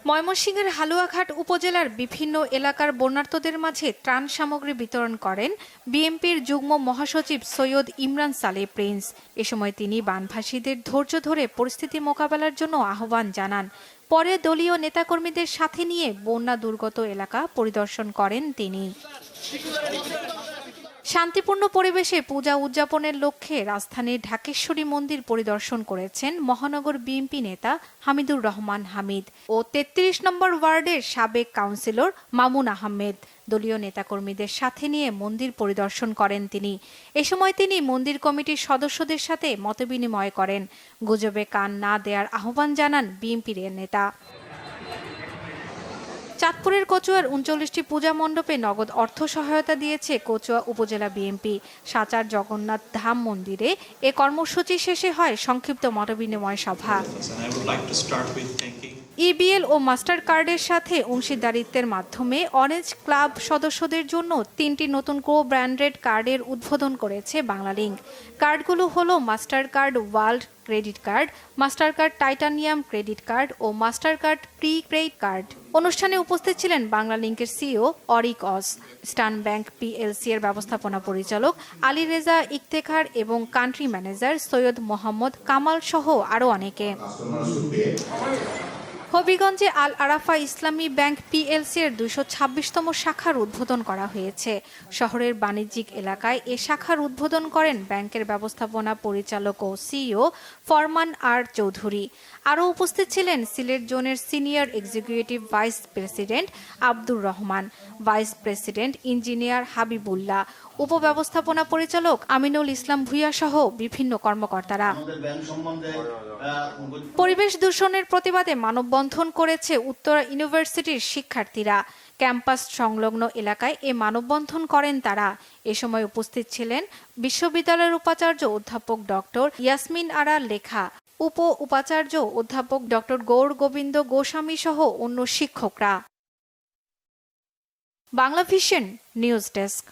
ময়মনসিংহের হালুয়াঘাট উপজেলার বিভিন্ন এলাকার বন্যার্তদের মাঝে ত্রাণ সামগ্রী বিতরণ করেন বিএনপির যুগ্ম মহাসচিব সৈয়দ ইমরান সালেহ প্রিন্স। এ সময় তিনি বানভাসীদের ধৈর্য ধরে পরিস্থিতি মোকাবেলার জন্য আহ্বান জানান। পরে দলীয় নেতাকর্মীদের সাথে নিয়ে বন্যা দুর্গত এলাকা পরিদর্শন করেন তিনি। শান্তিপূর্ণ পরিবেশে পূজা উদযাপনের লক্ষ্যে রাজধানীর ঢাকেশ্বরী মন্দির পরিদর্শন করেছেন মহানগর বিএনপি নেতা হামিদুর রহমান হামিদ ও 33 নম্বর ওয়ার্ডের সাবেক কাউন্সিলর মামুন আহমেদ। দলীয় নেতাকর্মীদের সাথে নিয়ে মন্দির পরিদর্শন করেন তিনি। এ সময় তিনি মন্দির কমিটির সদস্যদের সাথে মতবিনিময় করেন। গুজবে কান না দেওয়ার আহ্বান জানান বিএনপির নেতা। চাঁদপুরের কচুয়ার ৩৯টি পূজা মণ্ডপে নগদ অর্থ সহায়তা দিয়েছে কচুয়া উপজেলা বিএনপি। সাচার জগন্নাথ ধাম মন্দিরে এ কর্মসূচি শেষে হয় সংক্ষিপ্ত মতবিনিময় সভা। ইবিএল ও মাস্টার কার্ডের সাথে অংশীদারিত্বের মাধ্যমে অরেঞ্জ ক্লাব সদস্যদের জন্য 3টি নতুন ব্র্যান্ডেড কার্ডের উদ্বোধন করেছে বাংলালিংক। কার্ডগুলো হলো Mastercard world credit card, Mastercard titanium credit card ও মাস্টার কার্ড প্রিপেইড কার্ড। অনুষ্ঠানে উপস্থিত ছিলেন বাংলালিংকের সিইও অরিক অস, স্টান ব্যাংক পিএলসি এর ব্যবস্থাপনা পরিচালক আলী রেজা ইফতেখার এবং কান্ট্রি ম্যানেজার সৈয়দ মোহাম্মদ কামাল সহ আরও অনেকে। হবিগঞ্জে আল আরাফা ইসলামী ব্যাংক পিএলসি এর 226তম শাখার উদ্বোধন করা হয়েছে। শহরের বাণিজ্যিক এলাকায় এ শাখার উদ্বোধন করেন ব্যাংকের ব্যবস্থাপনা পরিচালক ও সিইও ফরমান আর চৌধুরী। আরও উপস্থিত ছিলেন সিলেট জোনের senior executive vice president Abdur Rahman, vice president engineer Habibullah, উপব্যবস্থাপনা পরিচালক আমিনুল ইসলাম ভুইয়া সহ বিভিন্ন কর্মকর্তারা। পরিবেশ দূষণের প্রতিবাদে মানববন্ধন করেছে উত্তরা ইউনিভার্সিটির শিক্ষার্থীরা। ক্যাম্পাস সংলগ্ন এলাকায় এ মানববন্ধন করেন তারা। এ সময় উপস্থিত ছিলেন বিশ্ববিদ্যালয়ের উপাচার্য অধ্যাপক ডক্টর ইয়াসমিন আরা লেখা, উপ উপাচার্য অধ্যাপক ডক্টর গৌর গোবিন্দ গোস্বামী সহ অন্য শিক্ষকরা। Bangla vision news desk.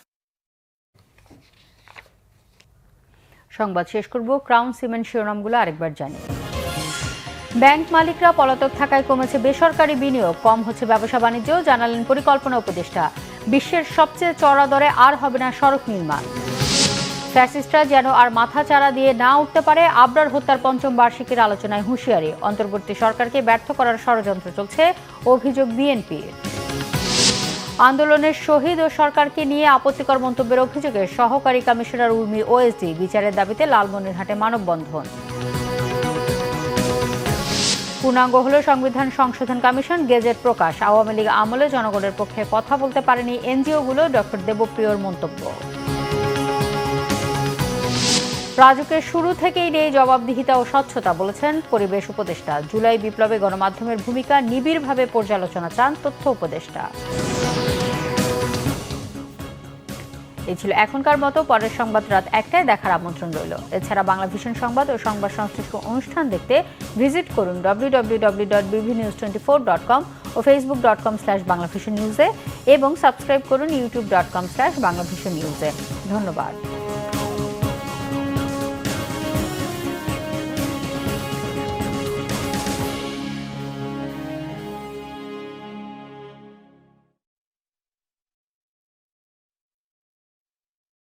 সংবাদ শেষ করব ক্রাউন সিমেন্ট শিরোনামগুলো আরেকবার জানি। ব্যাংক মালিকরা পলাতক থাকায় কমেছে বেসরকারি বিনিয়োগ, কম হচ্ছে ব্যবসা বাণিজ্য, জানালেন পরিকল্পনা উপদেষ্টা। বিশ্বের সবচেয়ে চড়া দরে আর হবে না সড়ক নির্মাণ। ফ্যাসিস্টরা যেন আর মাথা চাড়া দিয়ে না উঠতে পারে, আবরার হত্যার ৫ম বার্ষিকীর আলোচনায় হুঁশিয়ারি। অন্তর্বর্তী সরকারকে ব্যর্থ করার ষড়যন্ত্র চলছে, অভিযোগ বিএনপির। আন্দোলনের শহীদ ও সরকারকে নিয়ে আপত্তিকর মন্তব্যের অভিযোগে সহকারী কমিশনার উর্মির ওএসডি বিচারের দাবিতে লালমনিরহাটে মানববন্ধন। পূর্ণাঙ্গ হল সংবিধান সংশোধন কমিশন, গেজেট প্রকাশ। আওয়ামী লীগ আমলে জনগণের পক্ষে কথা বলতে পারেনি এনজিওগুলো, ডক্টর দেবপ্রিয়র মন্তব্য। রাজুকের শুরু থেকেই নেই জবাবদিহিতা ও স্বচ্ছতা, বলেছেন পরিবেশ উপদেষ্টা। জুলাই বিপ্লবে গণমাধ্যমের ভূমিকা নিবিড়ভাবে পর্যালোচনা চান তথ্য উপদেষ্টা। এই ছিল এখনকার মতো। পরের সংবাদ রাত 1টায় দেখার আমন্ত্রণ রইল। এছাড়া বাংলা ভিশন সংবাদ ও সংবাদ সংশ্লিষ্ট অনুষ্ঠান দেখতে ভিজিট করুন www.bbnews24.com ও facebook.com/banglavisionnews এবং সাবস্ক্রাইব করুন youtube.com/banglavisionnews। ধন্যবাদ।